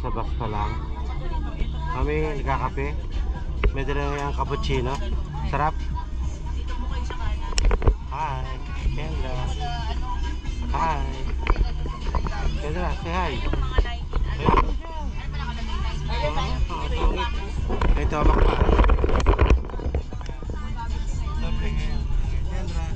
nasa bus pa lang. Kami nagkakape. May dala yung cappuccino. Sarap. Hi, Kendra. Hi. Kendra, say hi. Ito, makpa. Kendra.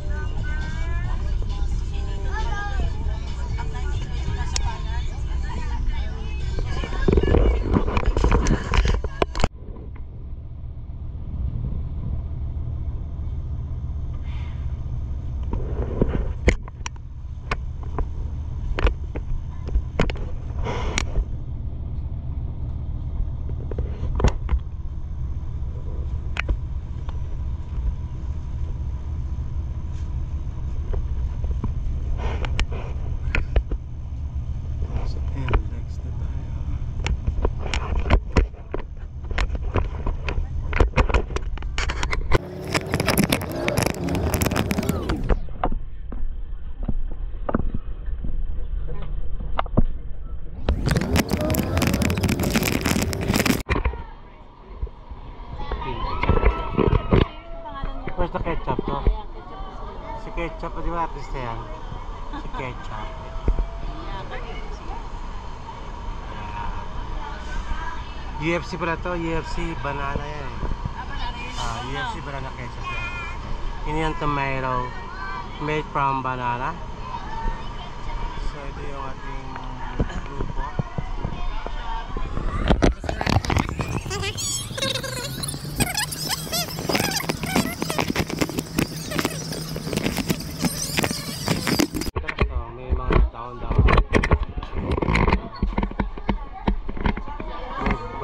Where's the ketchup to? Si ketchup, di ba artista yan? Si ketchup. UFC pala to, UFC banana yan eh. UFC banana ketchup yan. Yun yung tomato made from banana. So ito yung ating grupo.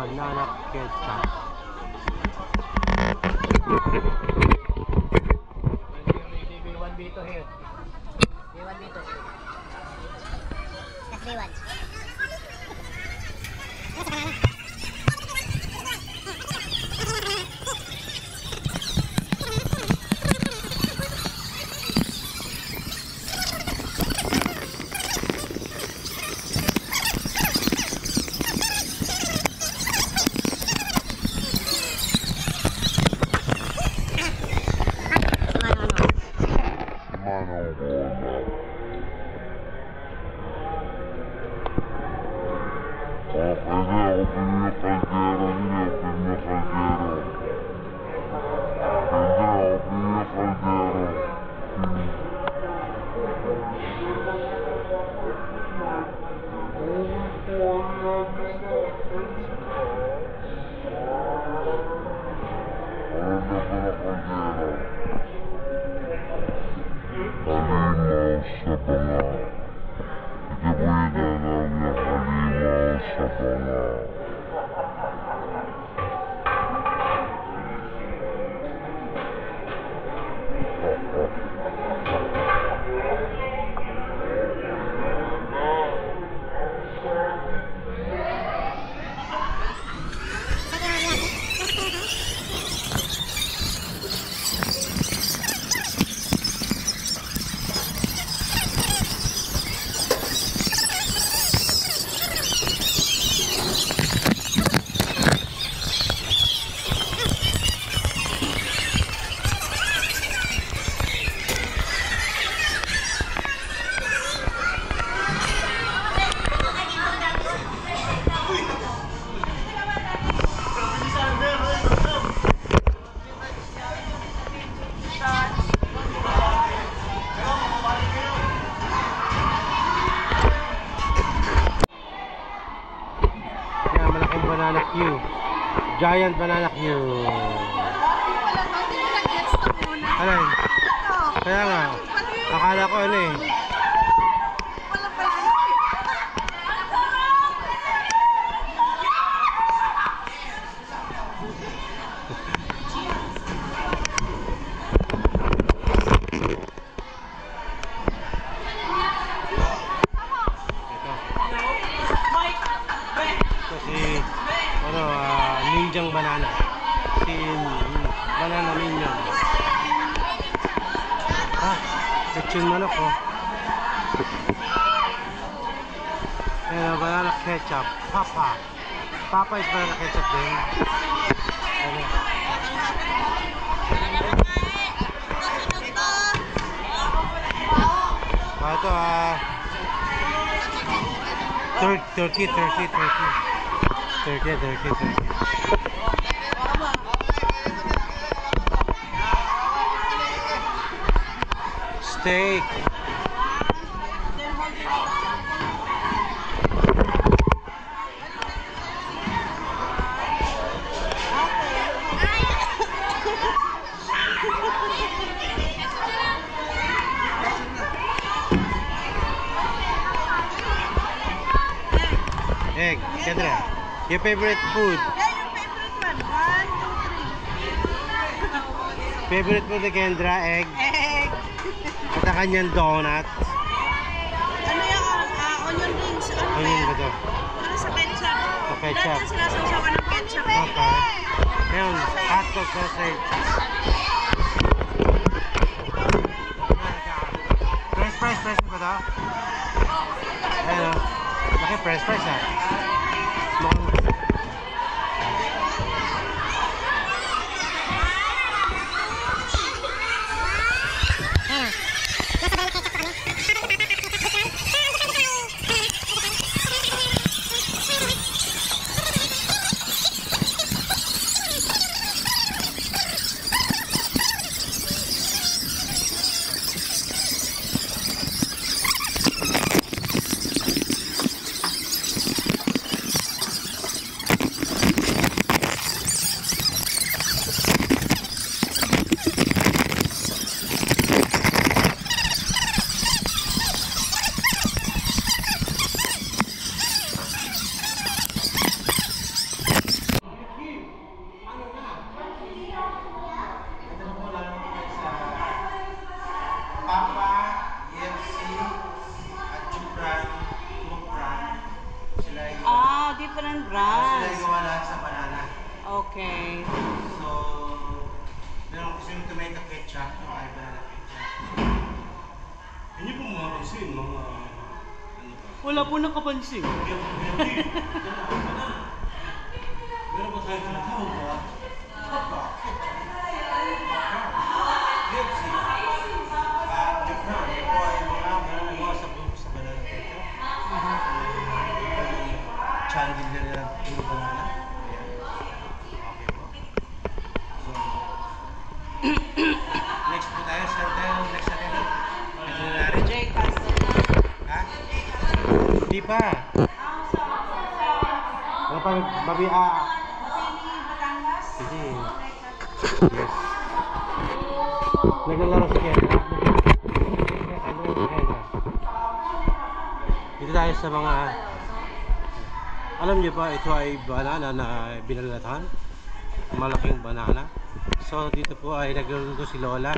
Banana ketchup. One dito here. One dito. Three ones. Banana Q. Giant banana Q. Ano yun? Kaya nga, akala ko ano eh. Ninjang banana. Si banana minion. Lechon manok oh. Ayan, banana Q. ketchup. Papa. Papa is banana ketchup din. Ano? Ito Turkey. Steak. Egg, Kendra, your favorite food? Yeah, your favorite one. 1, 2, 3. Favorite food ni Kendra, egg. Egg. At ang kanyang donut. Ano yung onion rings? Onion ba ito? Ano sa ketchup? Sa ketchup. Dati sinasawsawan ng ketchup. Okay. Ayun, hotdog sausage. Fresh ba ito? Ayun, laki fresh ha. Mukhang Papa, EFC, at Chupran, sila yung Different sila brands. yung gawa lahat sa banana. Okay. So, meron kasi yung tomato ketchup, yung ay banana ketchup. Hindi po mga pansin, mga ano ba? Wala po nakapansin. Meron ba tayo tinatawag ba? Papa, EFC, Chupran, yung po ay mga gawa sa banana ketchup. Chandelier na puro banana. Ayan. Okay po. So, next po tayo. Saan tayo? Next natin. Ito na natin. J. Castro. Ha? Hindi pa. Ano pa? Babi, Hindi. Yes. Naglalaro si Kendra. Dito tayo sa mga... Alam niyo ba, ito ay banana na binalatan. Malaking banana. So, dito po ay nagluluto si Lola.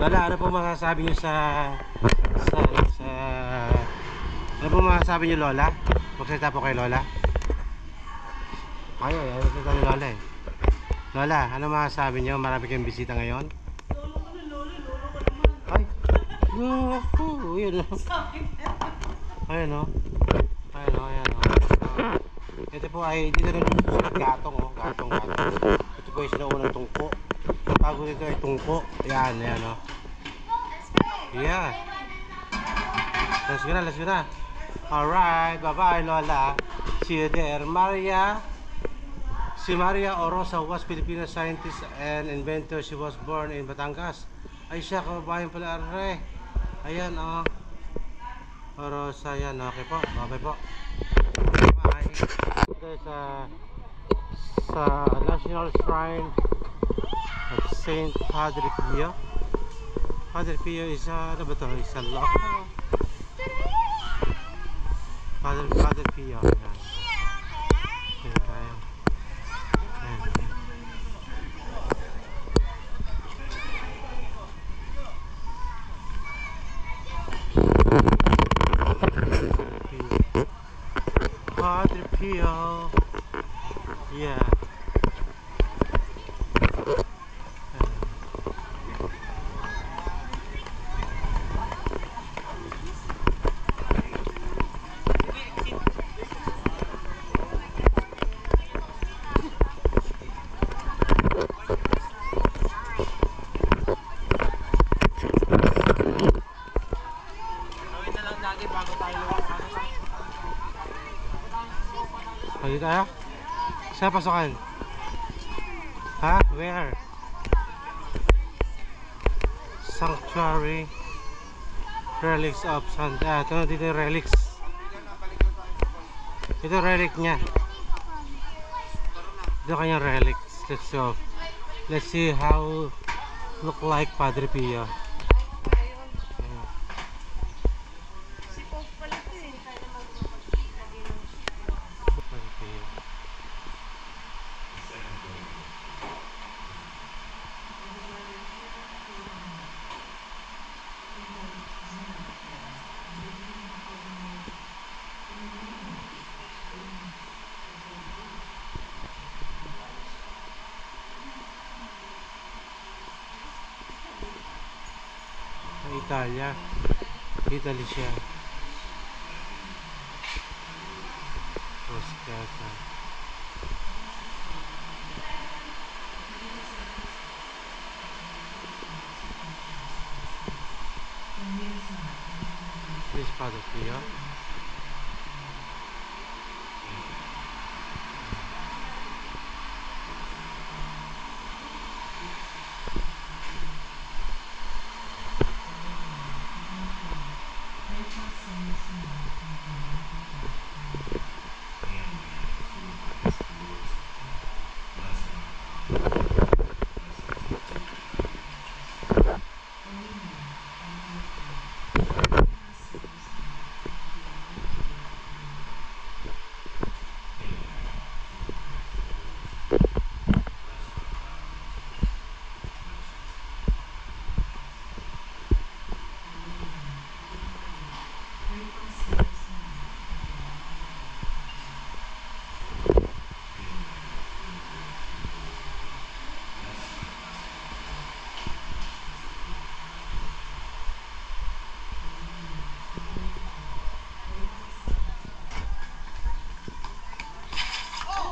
Lola, ano po masasabi niyo ano po masasabi niyo, Lola? Magsalita po kay Lola. Ayaw, magsalita ni Lola eh. Lola, ano masasabi niyo? Marami kayong bisita ngayon? Ay, yun o. Ayun o. Ito po ay dito na sa gatong gatong. Ito po ay sinaunang tungko. Ang tawag nito ay tungko. Yan o. Yeah. Let's go na. Alright, bye-bye Lola. See you there. Si Maria Orosa was Filipino scientist and inventor. She was born in Batangas. Ay siya, kababayan pala are. Ayan o. Orosa yan. Okay po. Bye. Ito sa National Shrine of Saint Padre Pio. Padre Pio is ano ba ito? Isang lock. Padre Pio. Ayan. Ayan tayo. Padre Pio. Yeah. Pwede tayo? Saan pasokan? Ha? Where? Sanctuary Relics of Santa. Ito dito yung relics. Ito relic niya. Ito kanyang relics. Let's see how look like Padre Pio. Si Pope pala ito eh. Padre Pio. Italia. Italy siya. Roscata. This is Padre Pio.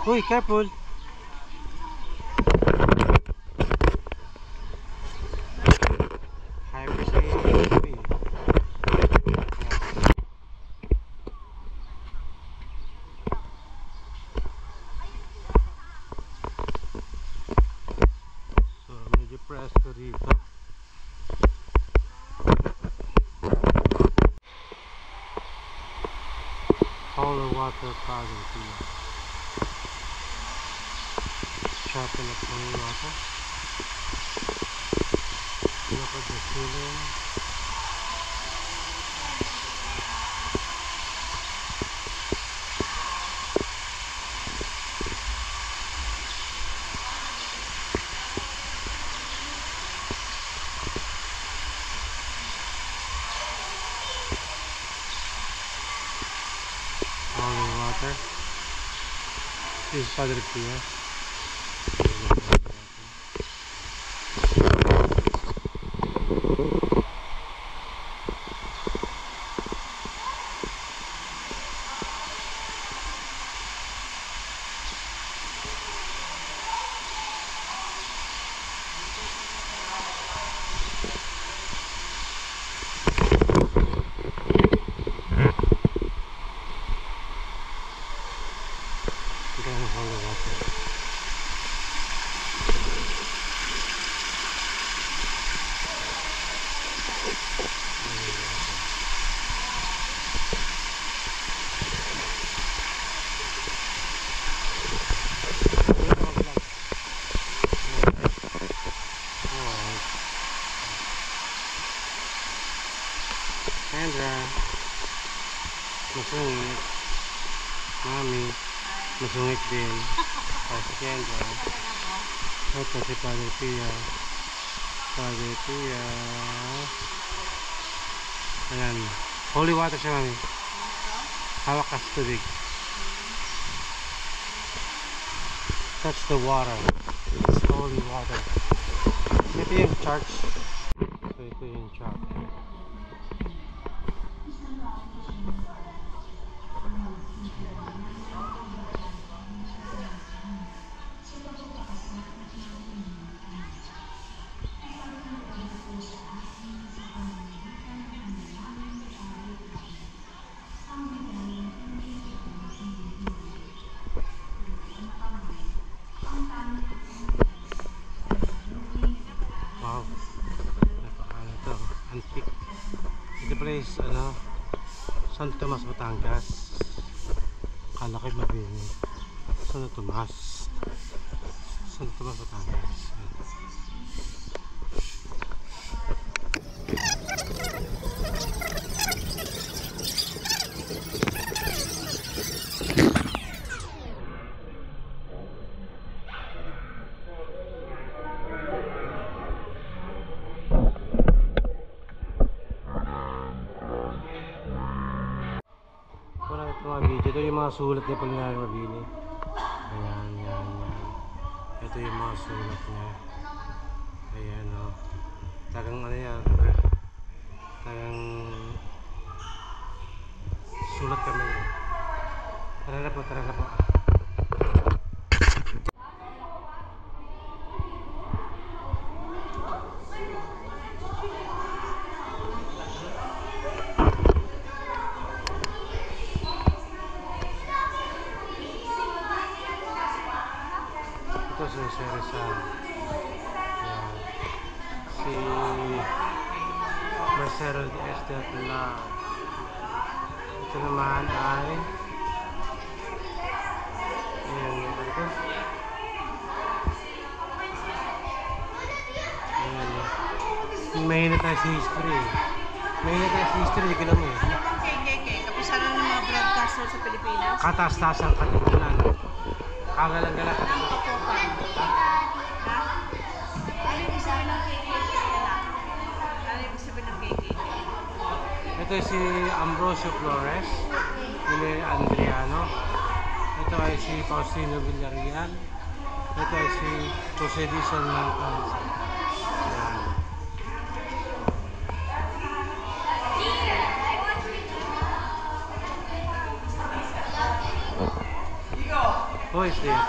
Uy, careful! Highway safety. So, medyo presko dito. Holy water Padre Pio. Chapel of Holy Water. Look at the ceiling. Holy water. This is Padre Pio. Holy water. Sandra, masungit. Mami, masungit din. Si Sandra. Ito si Padre Pio. Padre Pio. Ayan. Holy water siya, Mami. Hawak ka sa tubig. Touch the water. It's holy water. Ito yung church. So ito yung church. San Tomas, Batangas. Kalaki Mabini. San Tomas. San Tomas, Batangas. Mga video, ito yung mga sulat ni Apolinario Mabini. Ayan, yan. Ito yung mga sulat niya. Ayan, o. Tagang ano yan. Tagang sulat kami. Tara na po, tara na po. Ito si Jose Rizal. Ayan. Si Marcelo de Estela. Ito naman ay ayan, ito. Ayan. Mahina tayo sa history. Mahina tayo sa history, hindi ko lang eh. Kapisanan ng mga broadcaster sa Pilipinas. Katas-tasang katipunan. Kagalang-galang katipunan. Ano ibig sabihin ng KKK? Ano ibig sabihin ng KKK? Ito si Ambrosio Flores, Pili Andriano. Ito ay si Faustino Villarreal. Ito ay si Jose Dizon Mancanza. Who is this?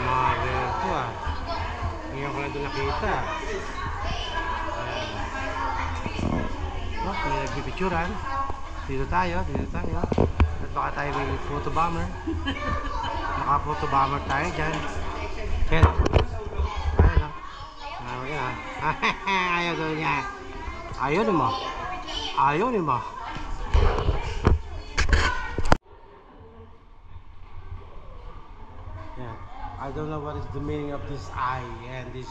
Mother ko ah. Ngayon ko na doon nakita. Oh, may nagpipicturan. Dito tayo. At baka tayo may photo bomber. Naka photo bomber tayo dyan. Ken. Ayun o. Ayaw doon niya. Ayaw ni mo. Ayaw ni mo. Yeah. I don't know what is the meaning of this I and this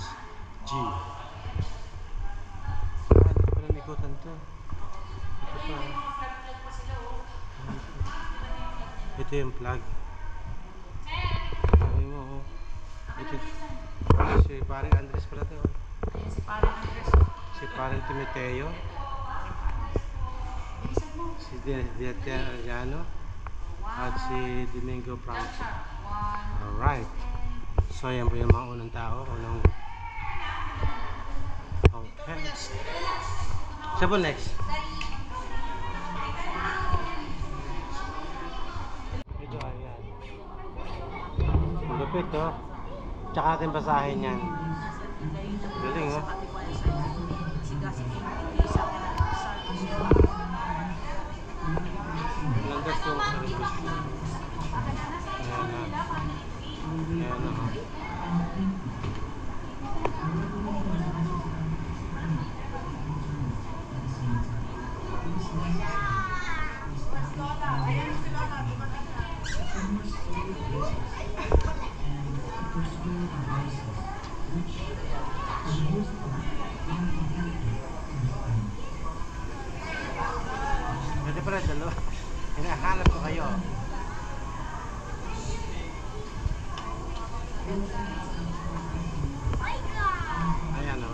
G. Ito pala nikutan to. Ito pa. Ito yung plug. Sabi mo, ito. Si Paring Andres pala to. Si Paring Andres. Si Paring Timoteo. Si Dieter Ariano. At si Domingo Franco. Alright. So, yan po yung mga unang tao. Okay. Siya po next. Ito, ayan. Lupit, oh. Tsaka natin basahin yan. Galing, oh. Landas yung sa revolution. Ayan na. Ayan na, oh. Pwede pala dalawa. Hinahanap ko kayo. Ayan o.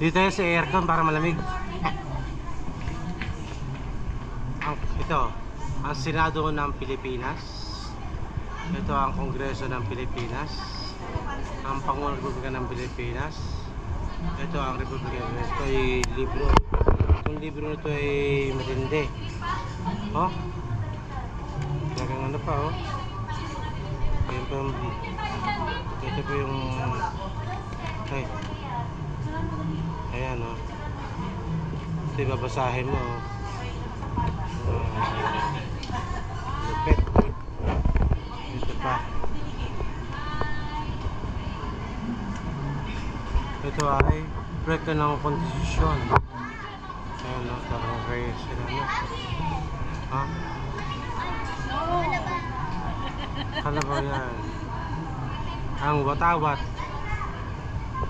Dito tayo sa aircon para malamig. Ito, ang Senado ng Pilipinas. Ito ang Kongreso ng Pilipinas. Ang Pangulong Republika ng Pilipinas. Ito ang Republika. Ito ay libro. Itong libro nito ay matindi. Oh. Talagang ano pa, oh. Ito po yung ay. Ayan, oh. Ito yung babasahin mo, oh. Lupit. Ito ay proyekto ng konstitusyon. Ayan o, tarong kayo sila na. Ha? Kalabaw yan. Ang watawat.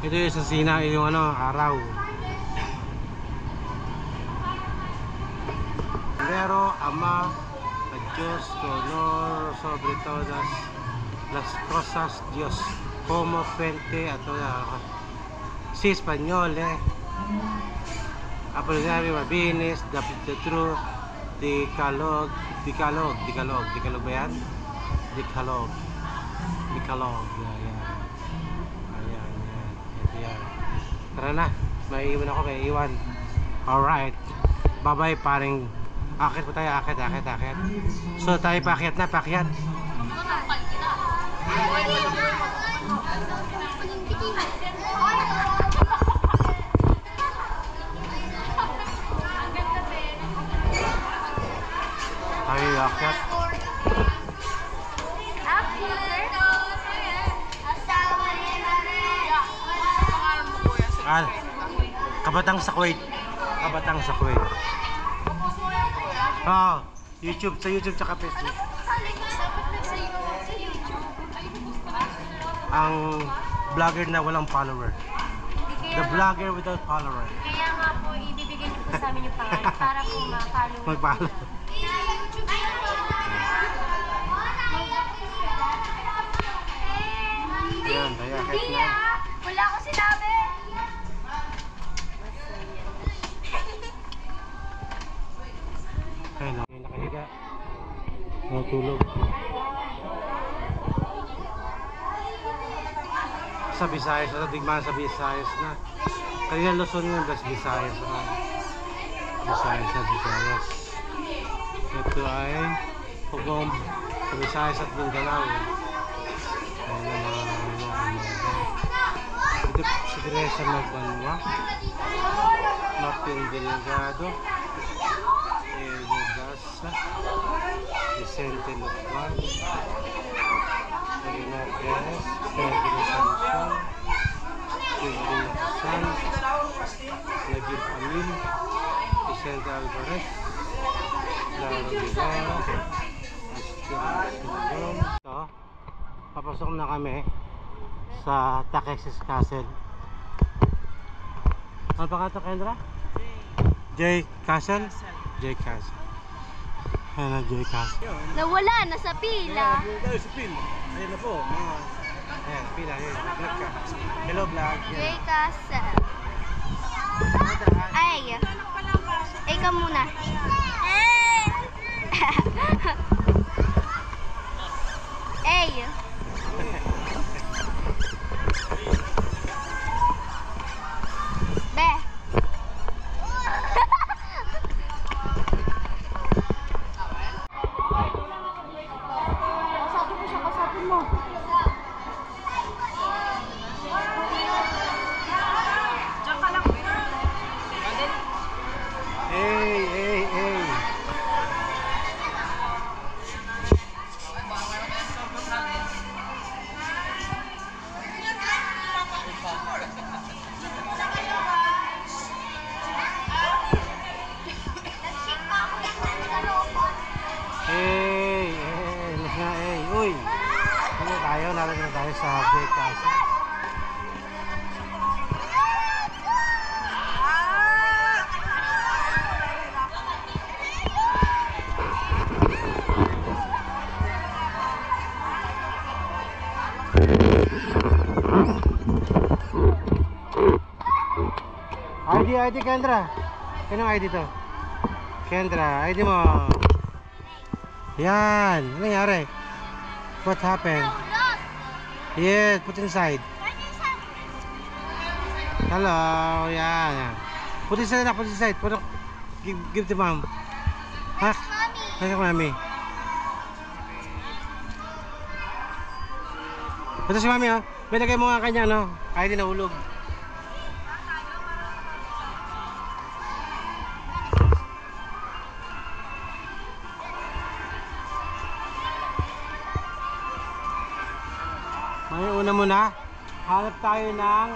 Ito yung sa sina, yung ano, araw. Pero Ama, a Diyos, tu honor sobre todas las cosas, Dios, como fuente a toda. Si Español, Apolinario Mabines, the truth, Decalog ba yan? Decalog, yan. Ayan. Ito yan. Tara na, may iwan ako, may iwan. Alright, bye-bye paring. Akit po tayo, akit. So tayo paakyat na, paakyat. Tayo akyat. Kabatang sa Kuwait. YouTube, sa YouTube tsaka Facebook. Ang vlogger na walang follower. The vlogger without follower. Kaya nga po, ibibigay niyo po sa amin yung pangalan para po ma-follow. Mag-follow. Ayan, tayo akit na. Wala ko sinabi. Ayun, nakahiga. Natulog. Sa Visayas, digmaan sa Visayas na. Kanina Luzon yun, tas Visayas na. Visayas. Ito ay Pugong sa Visayas at Mindanao. Ayun na mga ito si Teresa Magbanwa, Martin Delgado, Edo Gasa, Vicente Lukwan, Marina Perez, Pedro Sansón, Kevin San, Nagib Amin, Vicente Alvarez, Lara Rivera, Ito, papasok na kami sa Takesis Castle. Ano pa ka ito, Kendra? J Castle? J Castle. Ayan na, J Castle. Nawala, nasa pila. Sa pila. Ayan na po. Ayan, pila. Vlog ka. Hello, vlog. Jay Castle. Ay, ikaw muna. Ay. Be. Kasapin mo. Hey. Uy. Lalagyan na tayo sa J Castle. ID Kendra. Kanong ID to? Kendra, ID mo. Yan. Ano nangyari? What happened? Yes, put inside. Hello, yan. Put inside na, put inside. Give to mom. Ha? Kaya mami. Ito si mami, oh. Pinagay mo nga kanya, no? ID nahulog. May una muna, hanap tayo ng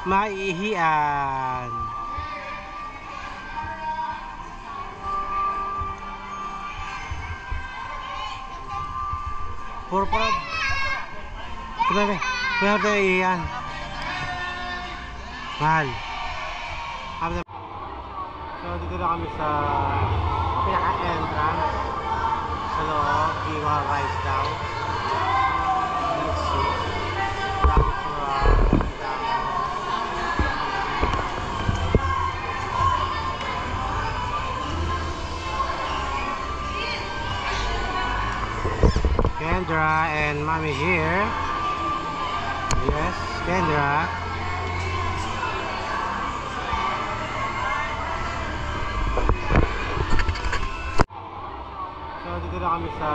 maihian. Puro pa. Kumabe ihian. Mahal. So dito na kami sa pinaka-entrance sa loob. Iwa rice daw. Let's see. Kendra and Mommy here. Yes, Kendra. So dito na kami sa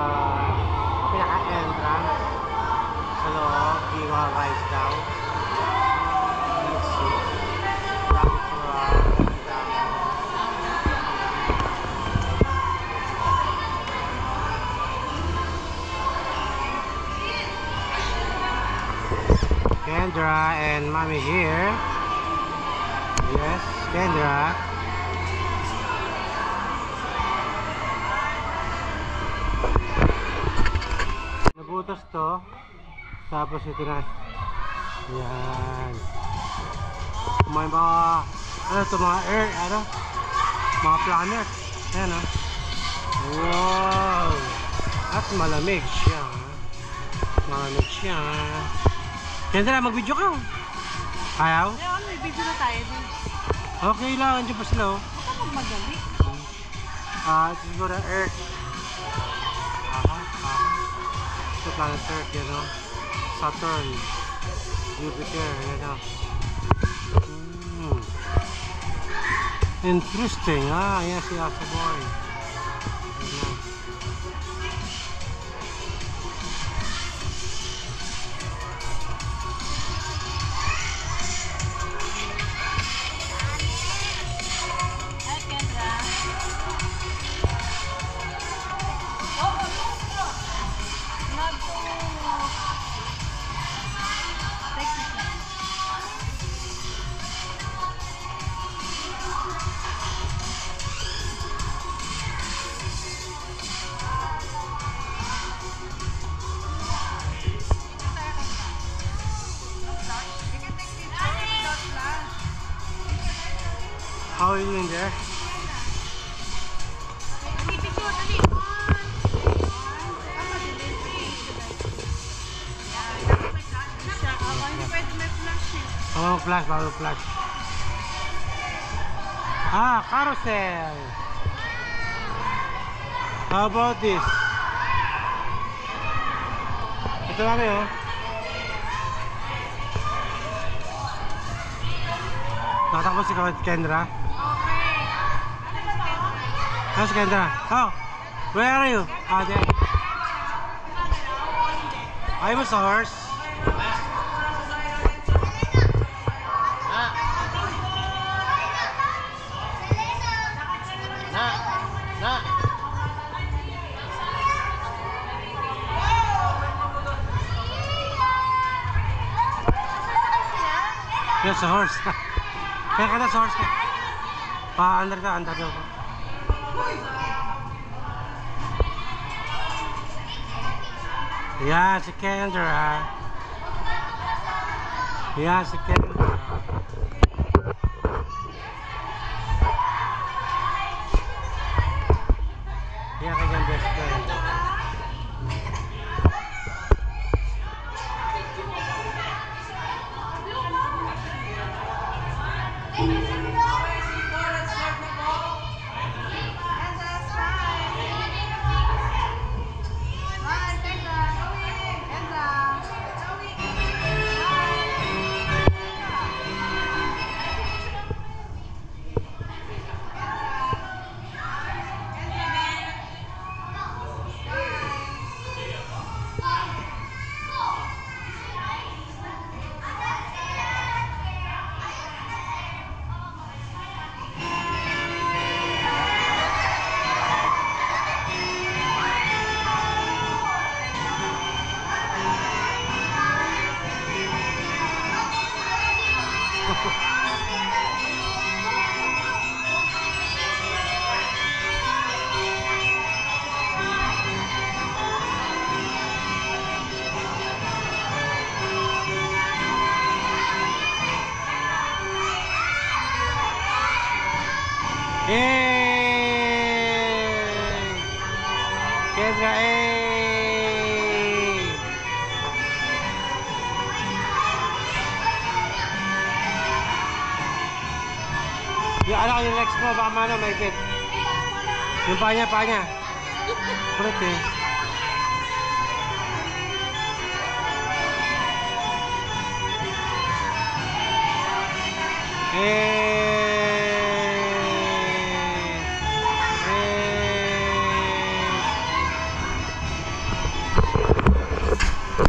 pinaka-entrance sa loob. Iwa rice daw. Let's see. Kendra and Mommy here. Yes, Kendra. Nabutas to. Tapos ito na. Yan. May mga ano to, mga air, ano? Mga planet. Yan, ha. Wow. At malamig siya. Malamig siya. Kendra, mag-video ka. Ayaw? Ayun, may video na tayo din. Okay lang, andyan pa sila. Baka magmagali. Siguro Earth. Aha. Ito planet Earth, yan o. Saturn. Jupiter, yan o. Interesting, ha? Ayan si Asa Boy. Ayan. Hi, Kendra. Love to take picture. How are you doing there? Oh, flash, bago flash. Carousel. How about this? Ito kami, oh. Natakbo si Kendra. How's Kendra? Oh, where are you? There. I was a horse. Yes, a horse. Kaya ka na sa horse ka. Under ka ako. Yeah, si Kendra. Yeah, si Kendra. Yeah, kanyang best friend. nga eh! Yung ano yung legs mo, baka mano, maipit. Yung paa niya, paa niya. Kulit eh.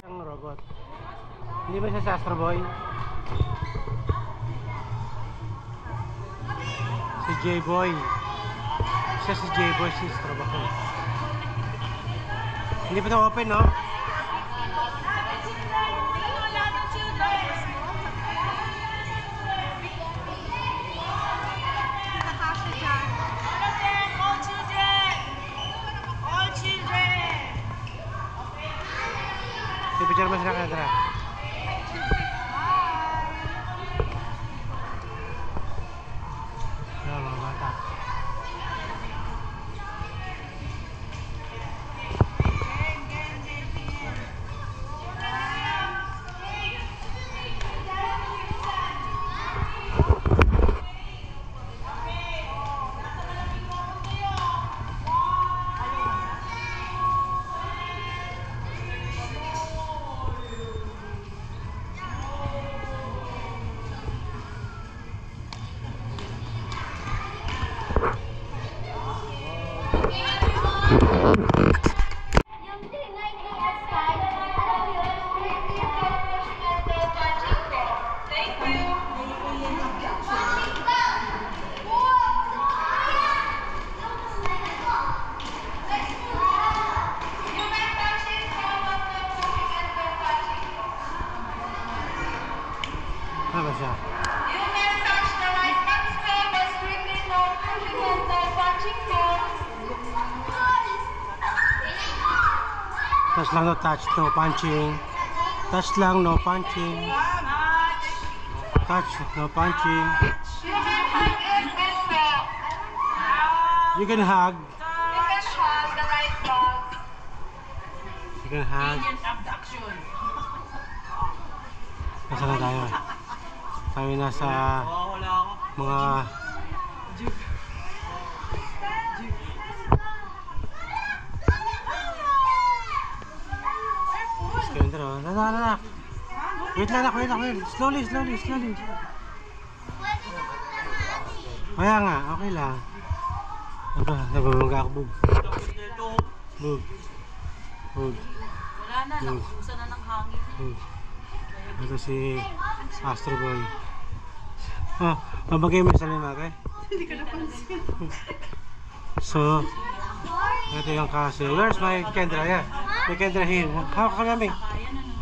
Ang robot. Hindi ba siya si Astro Boy? Si J-Boy. Siya si J-Boy, si Astro Boy. Hindi pa ito open, no? Picture mo sila kadra. Mga bata. Ano ba siya? You may touch the right hemisphere by strictly no pushing and no punching here. Touch lang, no touch, no punching. Touch lang, no punching. Touch, no punching. You can hug it and well. You can hug. You can hug the right dog. You can hug. Nasaan na tayo? Tayo nasa mga Skender, oh. Anak. Wait lang. Slowly. Kaya nga, okay lang. Aba, nababangga ako, Bug. Wala na, nakukusa na ng hangin. Ito si Astro Boy. Oh, mabagay mo sa lima, okay? Hindi ko napansin. So, ito yung kasi. Where's my Kendra? Yeah. My Kendra here. Hawak ka namin.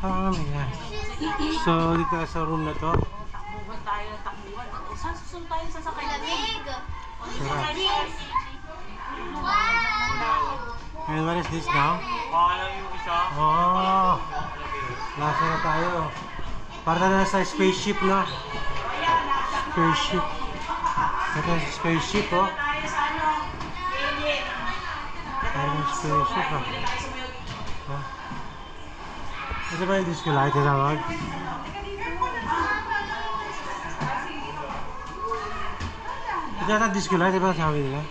Yeah. So, dito sa room na to. Takbuhan tayo ng takbuhan. Saan susunod tayo sa sakay? And what is this now? Oh, nasa na tayo. Para na sa spaceship, no? Spaceship. Ito yung spaceship, oh. Ito yung spaceship, oh. Ito ba yung disco light na tawag? Ito yata disco light, diba sabi nila?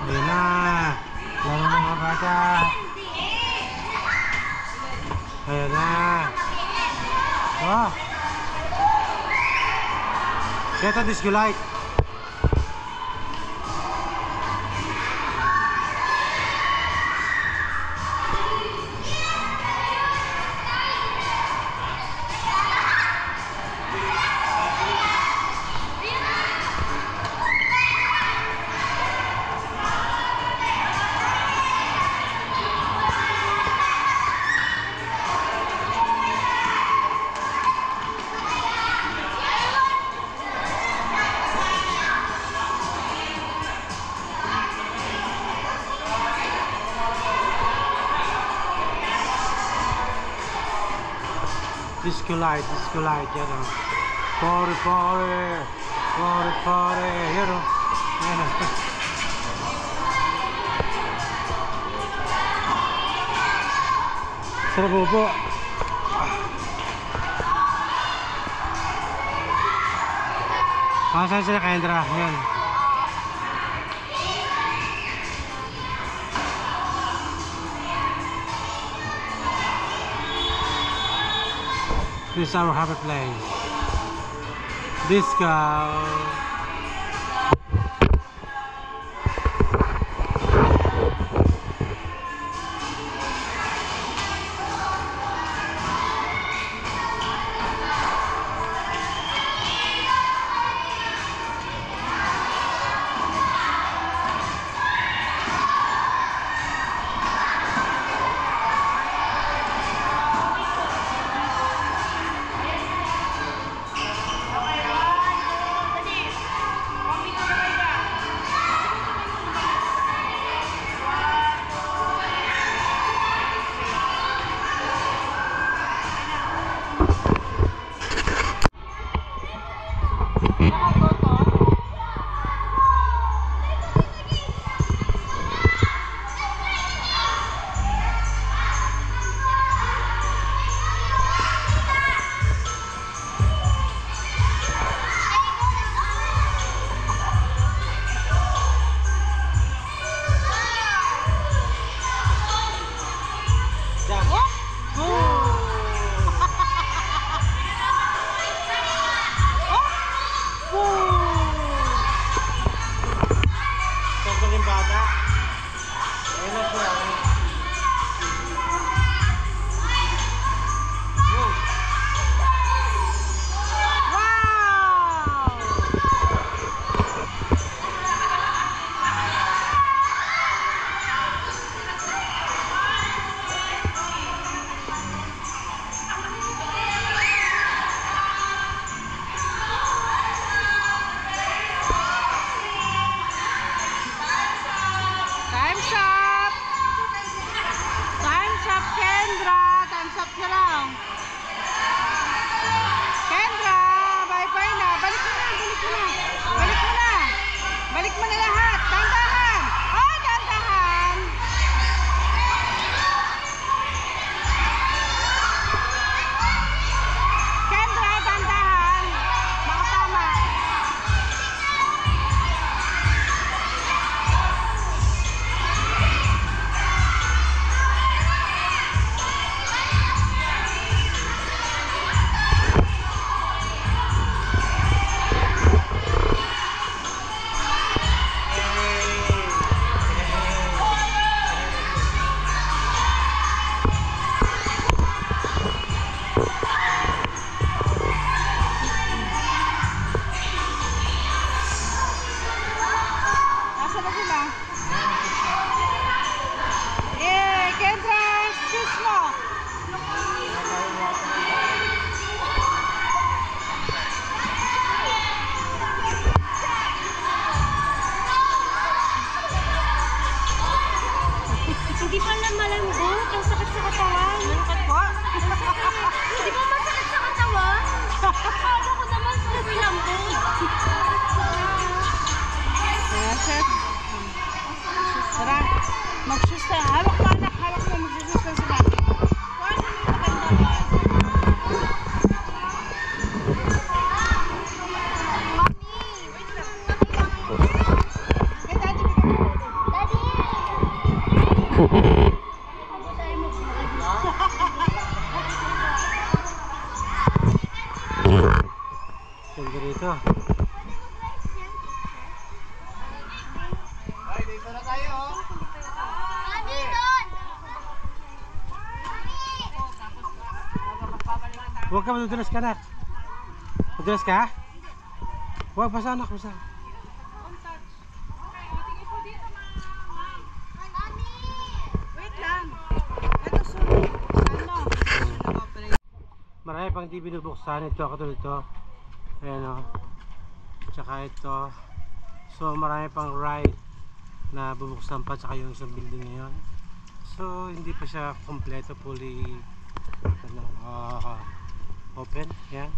Ayan na! Laro mga bata! Ayan na! Oh! Ito disco light! Disco light, yan o. Pore, yan o. Yan o. Sarap po. Saan sila Kendra? Yan. This is our happy place. Disco. Hindi pala malambot. Ang sakit sa katawan. Malakit po? Hindi ba masakit sa katawan? Akala ko naman sa lambot. Kaya, chef. Tara, mag-shoes tayo. Hawak mo anak, hawak mo. Mag-shoes na sila. Ganda rito. Ay, dito na tayo. Huwag ka madudulas ka, anak. Madulas ka? Huwag, basa anak, basa. Wait lang. Ito sunod. Ano? Marami pang di binubuksan. Ito, katulad ito. Ayan o. Tsaka ito. So marami pang ride na bubuksan pa. Tsaka yung isang building ngayon. So hindi pa siya kompleto, fully open. Ayan.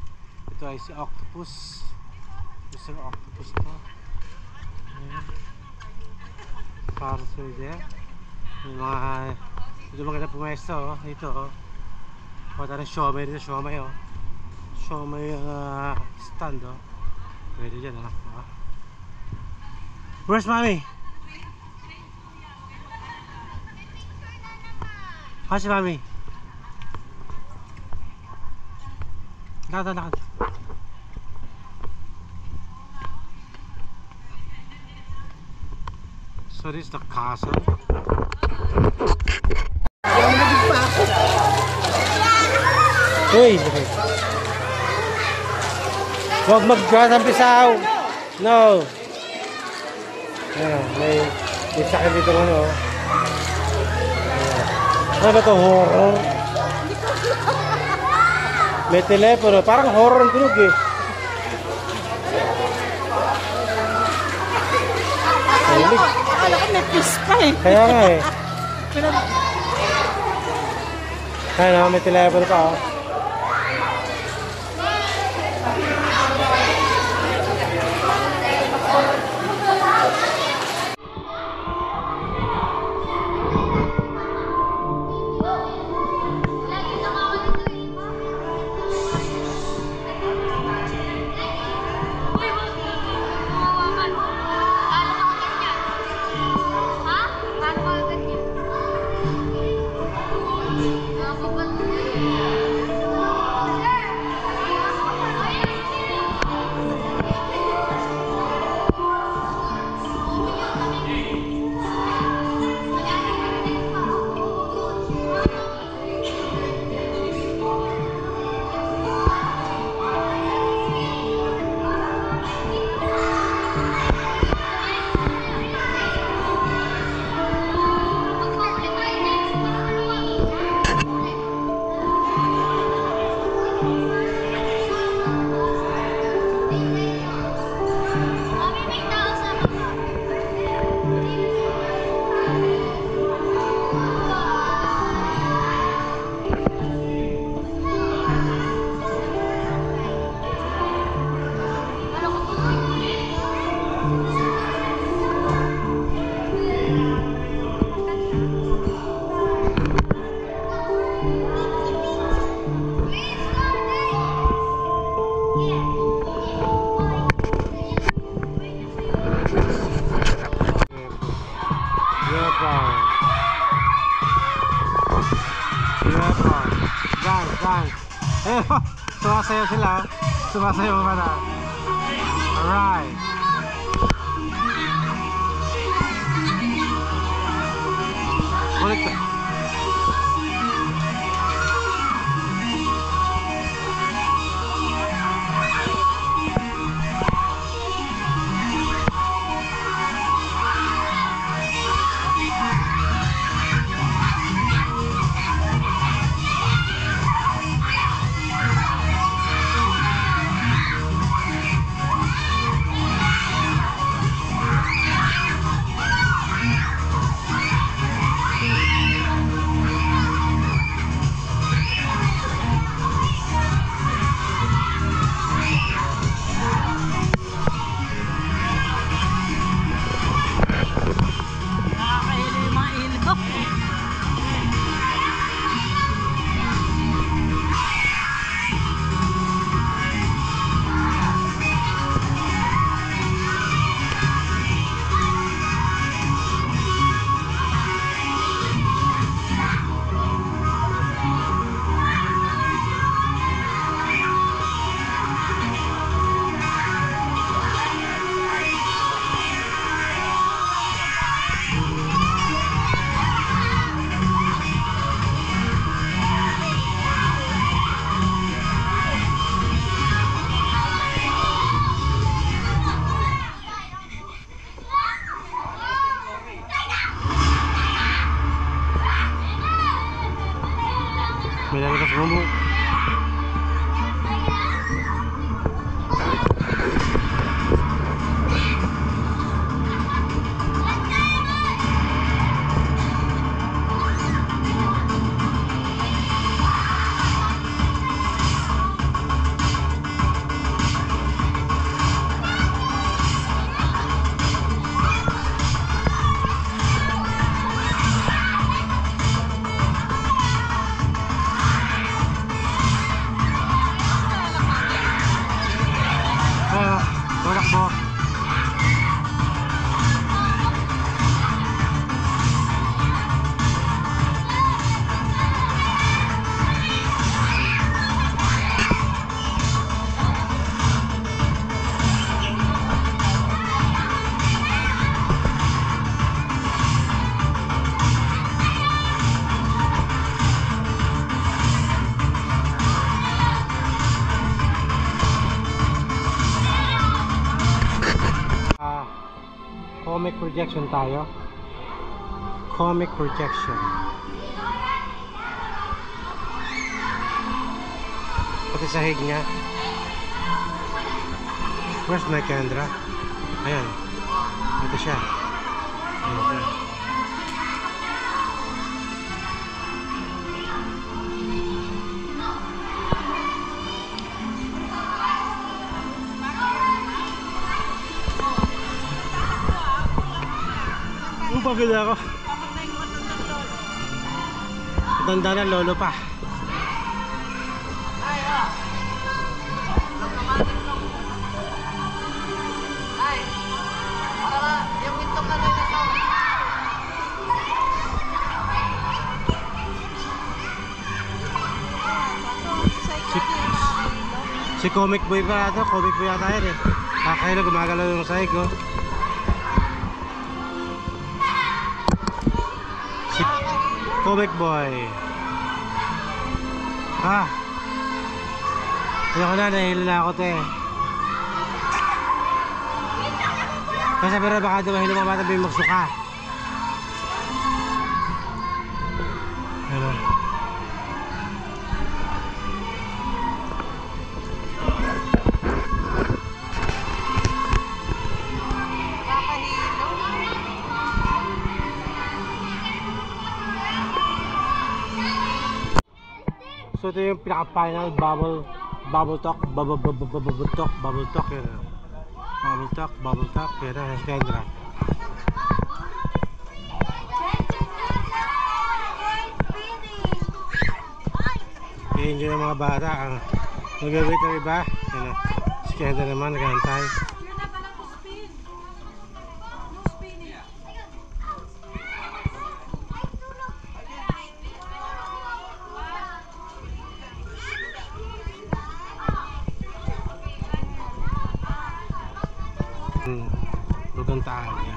Ito ay si Octopus. Mr. Octopus to. Ayan. Parcel there. Yung mga dito maganda pumesto. Ito O, tara siomay dito, siomay oh. Siomay stand oh. Pwede dyan ah. Where's mommy? Ah, si mami. Lakad. So this is the castle. Hey! Huwag mag-gas ang pisaw! No! Ayan, may sakit dito ano. Ano ba ito? Horror? May telepono. Parang horror ang tunog eh. Akala ko may fish pa eh. Kaya nga eh. Ayan, may telepono pa oh. Sumasayaw sila. Sumasayaw pa na. Alright. Ulit ka. May lalabas mo. Comic projection tayo. Comic projection. Pati sahig niya. Where's my camera? Ayan. Ito siya. Ayan siya. Ang pagod ako. Matanda na, lolo pa. Si comic boy pa ata, comic boy ata yan eh. Kakaila gumagalaw yung sahig ko. Si comic boy. Ha? Ayoko na, nahihilo na ako to eh. Kasi pero baka dumahilo mga bata may magsuka. Ano? So ito yung pinaka-final bubble talk, bubble talk yun. Bubble talk yun na Kendra. I-enjoy ng mga bata ang nag-wait ng iba. Yun na. Si Kendra naman nag-antay. Bukantaan yan.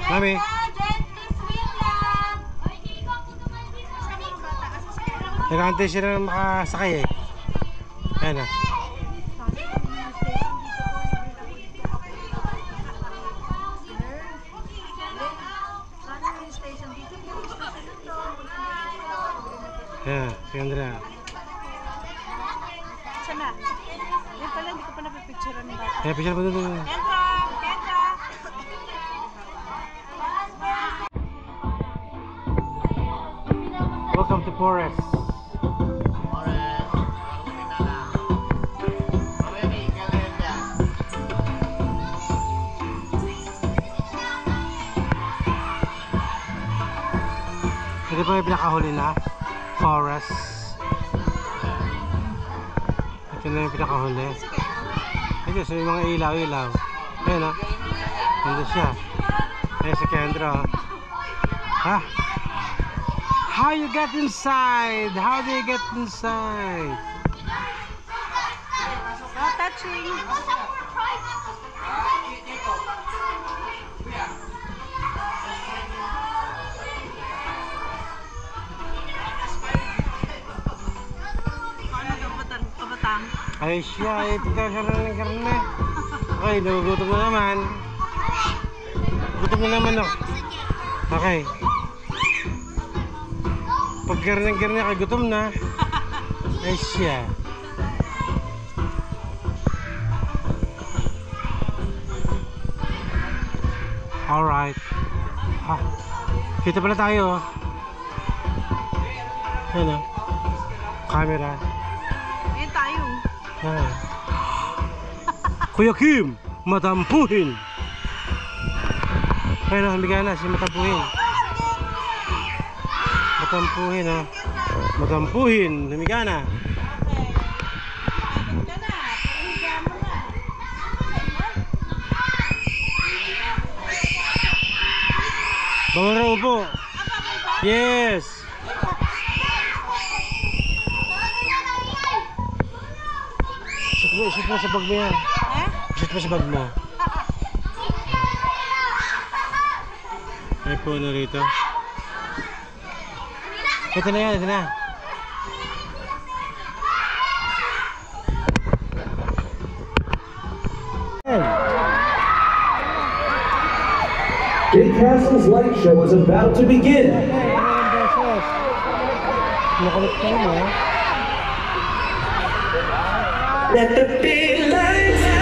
Mami. Nag-aantay siya na makasakay eh. Ayan na. Ayan, si Andrea. Saan na? Hindi pala, hindi ko pa napipicturean ng bata. Kaya picture mo doon. Kendra! Kendra! Welcome to Forest. Ito pa yung pinakahuli na Forest. Ito na yung pinakahuli. Ito so yung mga ilaw. Ayan o. Ito siya. Ayan si Kendra. Ha? How you get inside? How do you get inside? No touching! Kabatang. Ay siya, ito siya ng karne. Okay, nagugutom na naman. Gutom na naman oh. Okay. Pag karne kay gutom na. Ay siya. Alright. Ah, kita pala tayo. Ano? Camera. Ayan tayo. Ah. Kuya Kim, matampuhin. Ayun, humiga na si matampuhin. Matampuhin, oh. Matampuhin, humiga na. Bawang raw po. Yes. Shoot mo sa bag mo yan. Eh? Shoot mo sa bag mo. May puno rito. Ito na yan, ito na. Big Castle's light show is about to begin. Nakulit ka naman, Let the big lights